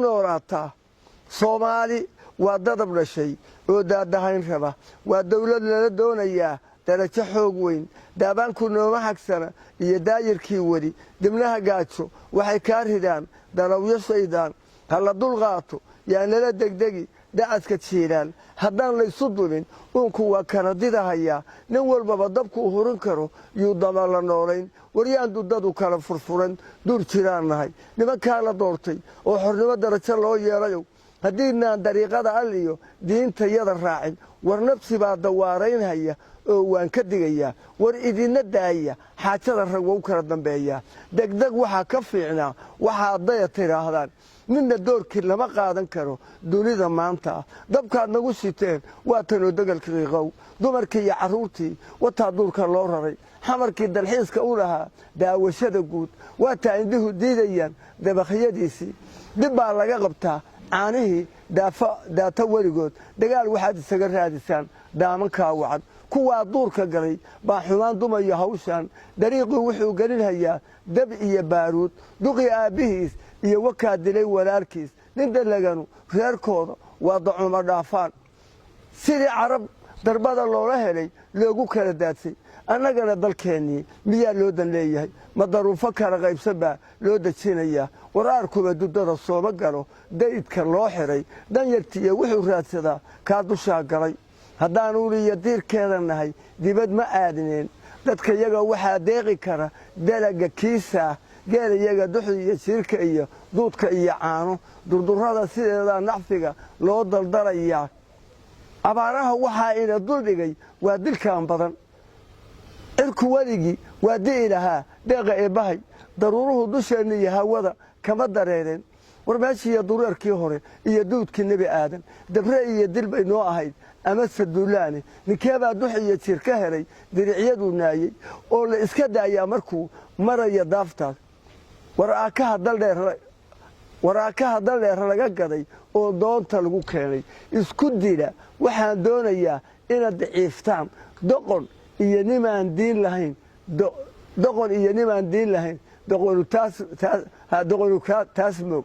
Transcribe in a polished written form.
noolaataa Soomaali waa dadab dhashay oo daadahayn raba waa dawlad lala doonayaa darajo xoog weyn daabaanku nooma hagsana iyo daayirkii wadi dibnaha gaajo waxay ka ridaan dalawyo shaydaan hala dul qaato yaa nala degdegi dacadka jiiraan haddaan la isu dumin uunku waa kanadida hayaa nin walbaba dabku hurin karo yuu dama la noolayn waryaan dudadu kala furfuran dur jiraan nahay nimankaa la doortay oo xornimo darajo loo yeelayo haddiinaan dariiqada alliyo diintayada raacin war nafsi baa dawaaraynhaya oo waan ka digayaa war idinna daaya xaajada rag wuu kala dambeeyaa degdeg waxaa ka fiicnaa waxaad daya tidhaahdaan midna doorkii lama qaadan karo dunida maanta dabkaad nagu siteen waa tanoo degalka qiiqow dumarkii iyo carruurtii wataa duurka loo raray xamarkii dalxiiska u lahaa daawashada guud waataa indhuhu diidayaan dabakhyadiisii dib baa laga qabtaa caanihii daata weligood dagaal waxaad isaga raadisaan daamankaa wacan kuwaa duurka galay baa xumaan dumayo hawshaan dariiqii wuxuu gelinhayaa dab iyo baaruud duqii aabbihiis iyo wakaa dilay walaalkiis nin dalaganu reerkooda waa dacuma dhaafaan sidii carab darbada loola helay loogu kala daadsay annagana dalkeennii miyaa loo dan leeyahay ma daruufo kala qaybsan baa loo dejinayaa waraarkuba dudada sooma galo dayidka loo xiray danyartiiya wuxuu raadsadaa kaa dushaa galay haddaan uliya diirkeeda nahay dibad ma aadineen dadka yaga waxaa deeqi kara dalaga kiisaa geelayaga duxda iyo jiirka iyo duudka iyo caano durdurrada sideedaa nacfiga loo daldalayaa abaaraha waxaa ina duldhigay waa dilkaan badan cirku weligii waa di'i lahaa deeqa eebbahay daruuruhu dusheenna iyo hawada kama dareereen war meeshiiyo dureerkii hore iyo duudkii nebi aadan dabre iyo dil bay noo ahayd ama saduulaane ninkeebaa dux iyo jiir ka helay diricyaduu naayey oo la iska daayaa markuu maraya daaftaas waraakaha daldheer laga gaday oo doonta lagu keenay isku dila waxaan doonayaa inaad daciiftaan doqon iyo nimaan diin lahayn doqonu taas moog